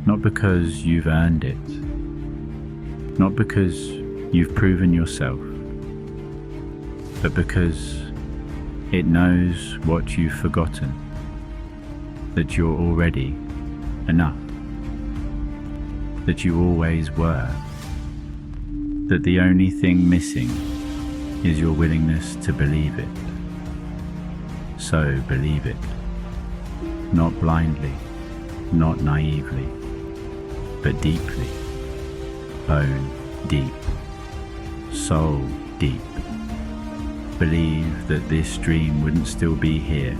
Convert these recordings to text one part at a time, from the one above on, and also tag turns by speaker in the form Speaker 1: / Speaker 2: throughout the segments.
Speaker 1: Not because you've earned it, not because you've proven yourself, but because it knows what you've forgotten, that you're already enough, that you always were, that the only thing missing is your willingness to believe it. So believe it, not blindly, not naively, but deeply, bone deep, soul deep. Believe that this dream wouldn't still be here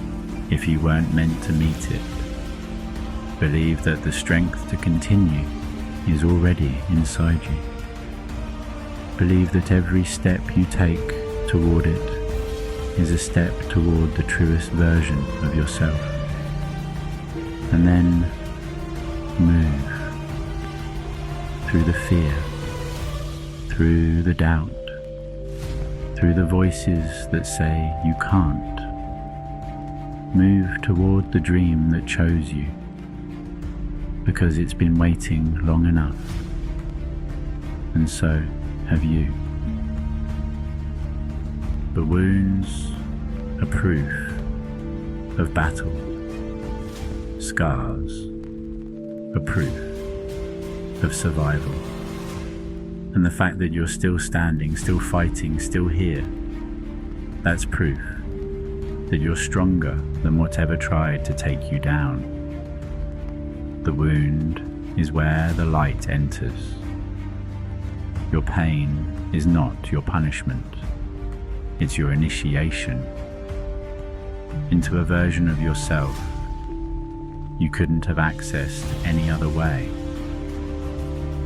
Speaker 1: if you weren't meant to meet it. Believe that the strength to continue is already inside you. Believe that every step you take toward it is a step toward the truest version of yourself. And then move through the fear, through the doubt, through the voices that say you can't. Move toward the dream that chose you, because it's been waiting long enough, and so have you. The wounds are proof of battle. Scars are proof of survival. And the fact that you're still standing, still fighting, still here, that's proof that you're stronger than whatever tried to take you down. The wound is where the light enters. Your pain is not your punishment. It's your initiation into a version of yourself you couldn't have accessed any other way,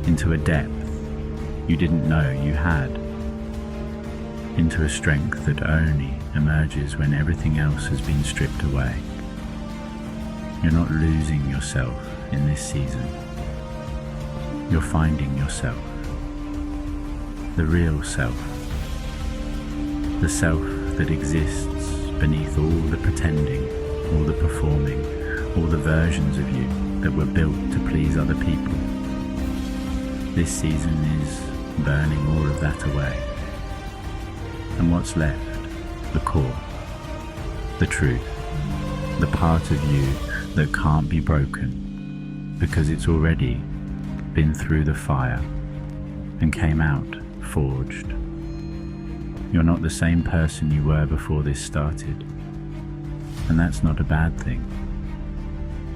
Speaker 1: into a depth you didn't know you had, into a strength that only emerges when everything else has been stripped away. You're not losing yourself in this season. You're finding yourself, the real self, the self that exists beneath all the pretending, all the performing, all the versions of you that were built to please other people. This season is burning all of that away. And what's left? The core, the truth, the part of you that can't be broken because it's already been through the fire and came out forged. You're not the same person you were before this started, and that's not a bad thing.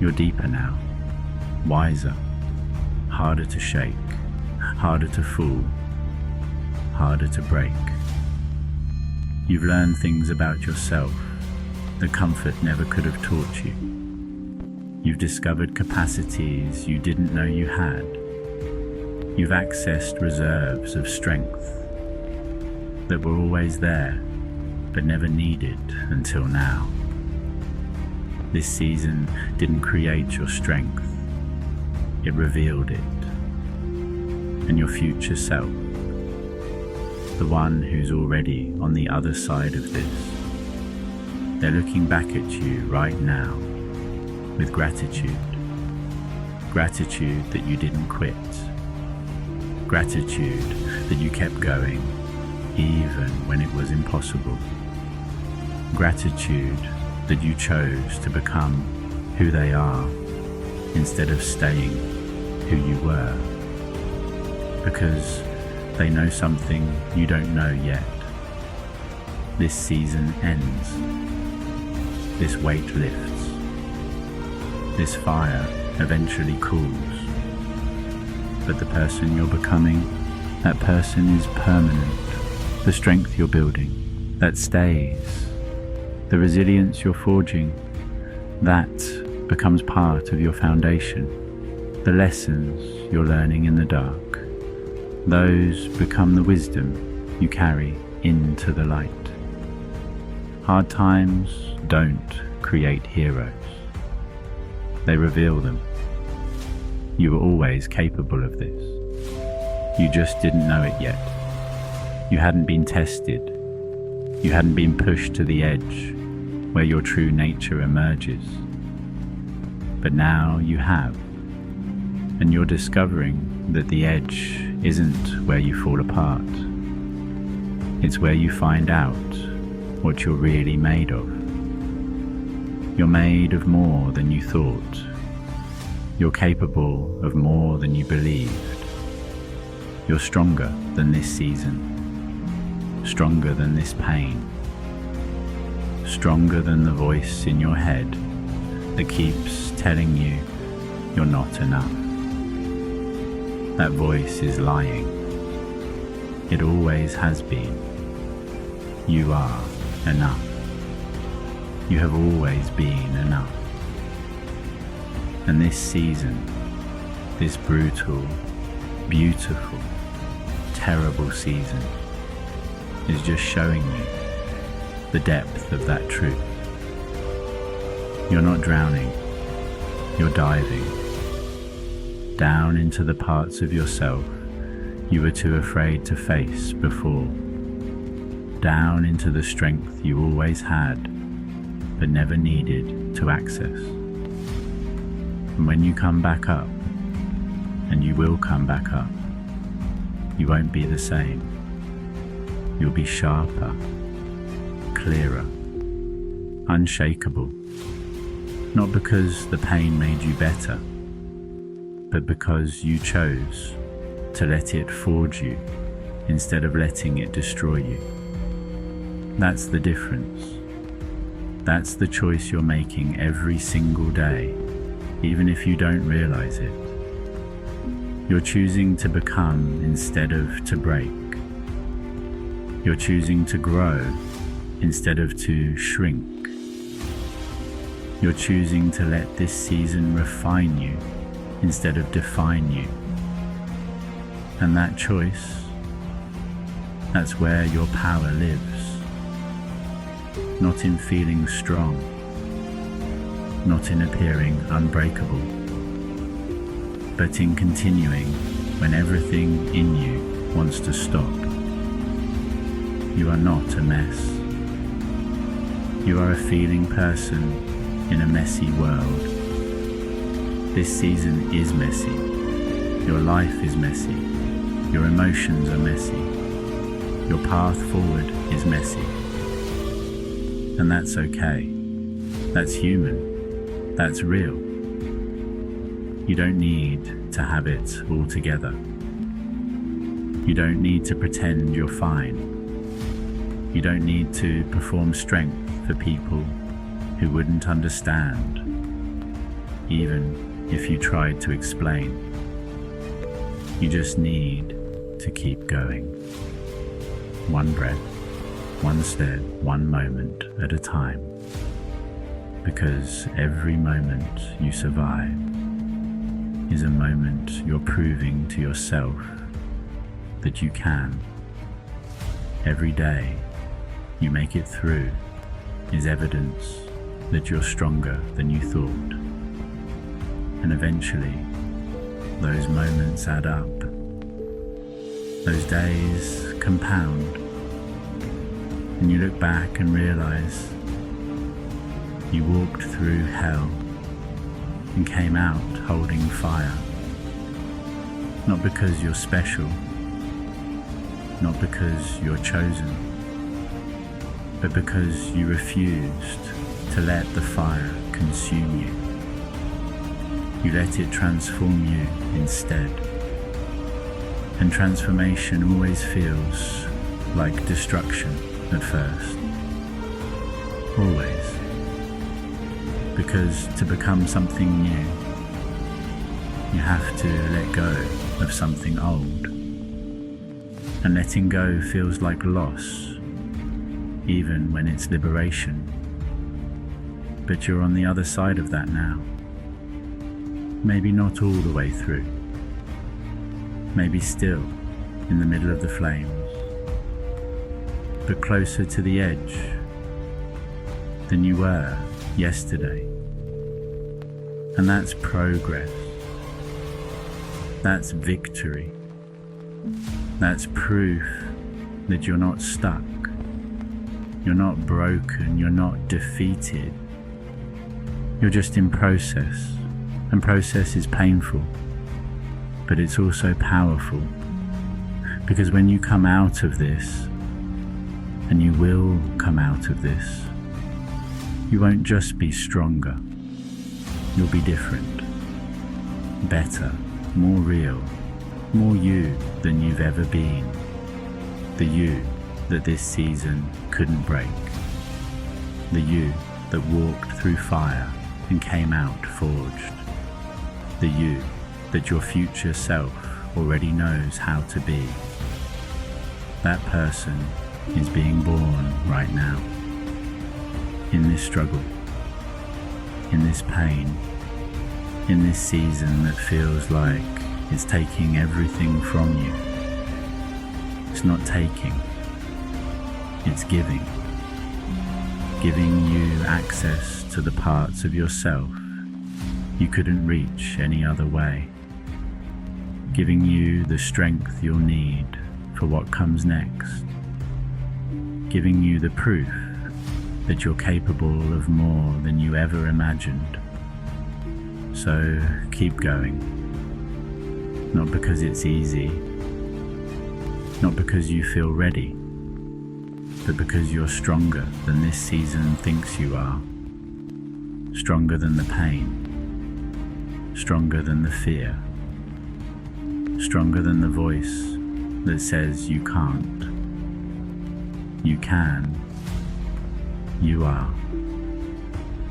Speaker 1: You're deeper now, wiser, harder to shake, harder to fool, harder to break. You've learned things about yourself that comfort never could have taught you. You've discovered capacities you didn't know you had. You've accessed reserves of strength that were always there, but never needed until now. This season didn't create your strength, it revealed it. And your future self, the one who's already on the other side of this, they're looking back at you right now with gratitude. Gratitude that you didn't quit. Gratitude that you kept going even when it was impossible. Gratitude that you chose to become who they are instead of staying who you were. Because they know something you don't know yet. This season ends. This weight lifts. This fire eventually cools. But the person you're becoming, that person is permanent. The strength you're building, that stays. The resilience you're forging, that becomes part of your foundation. The lessons you're learning in the dark, those become the wisdom you carry into the light. Hard times don't create heroes. They reveal them. You were always capable of this. You just didn't know it yet. You hadn't been tested. You hadn't been pushed to the edge where your true nature emerges. But now you have. And you're discovering that the edge isn't where you fall apart. It's where you find out what you're really made of. You're made of more than you thought. You're capable of more than you believed. You're stronger than this season, stronger than this pain, stronger than the voice in your head that keeps telling you you're not enough. That voice is lying. It always has been. You are enough. You have always been enough. And this season, this brutal, beautiful, terrible season, is just showing you the depth of that truth. You're not drowning, you're diving down into the parts of yourself you were too afraid to face before, down into the strength you always had but never needed to access. And when you come back up, and you will come back up, you won't be the same. You'll be sharper, clearer, unshakable, not because the pain made you better, but because you chose to let it forge you instead of letting it destroy you. That's the difference. That's the choice you're making every single day, even if you don't realize it. You're choosing to become instead of to break. You're choosing to grow instead of to shrink. You're choosing to let this season refine you instead of define you. And that choice, that's where your power lives. Not in feeling strong, not in appearing unbreakable, but in continuing when everything in you wants to stop. You are not a mess. You are a feeling person in a messy world. This season is messy. Your life is messy. Your emotions are messy. Your path forward is messy. And that's okay. That's human. That's real. You don't need to have it all together. You don't need to pretend you're fine. You don't need to perform strength for people who wouldn't understand, even if you tried to explain. You just need to keep going. One breath, one step, one moment at a time. Because every moment you survive is a moment you're proving to yourself that you can. Every day you make it through is evidence that you're stronger than you thought. And eventually, those moments add up. Those days compound. And you look back and realize you walked through hell and came out holding fire. Not because you're special, not because you're chosen, but because you refused to let the fire consume you. You let it transform you instead. And transformation always feels like destruction at first. Always. Because to become something new, you have to let go of something old. And letting go feels like loss, even when it's liberation. But you're on the other side of that now. Maybe not all the way through. Maybe still in the middle of the flames, but closer to the edge than you were yesterday. And that's progress. That's victory. That's proof that you're not stuck. You're not broken. You're not defeated. You're just in process. And process is painful. but it's also powerful, because when you come out of this, and you will come out of this, you won't just be stronger, you'll be different, better, more real, more you than you've ever been, the you that this season couldn't break, the you that walked through fire and came out forged, the you that your future self already knows how to be. That person is being born right now, in this struggle, in this pain, in this season that feels like it's taking everything from you. It's not taking, it's giving. Giving you access to the parts of yourself you couldn't reach any other way. Giving you the strength you'll need for what comes next. Giving you the proof that you're capable of more than you ever imagined. So keep going. Not because it's easy, not because you feel ready, but because you're stronger than this season thinks you are. Stronger than the pain, stronger than the fear, stronger than the voice that says you can't. You can, you are,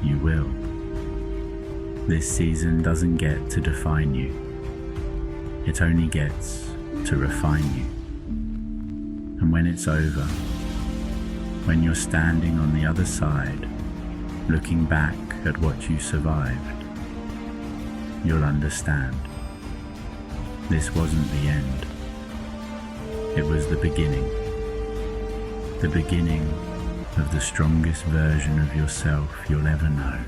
Speaker 1: you will. This season doesn't get to define you. It only gets to refine you. And when it's over, when you're standing on the other side, looking back at what you survived, you'll understand. This wasn't the end. It was the beginning. The beginning of the strongest version of yourself you'll ever know.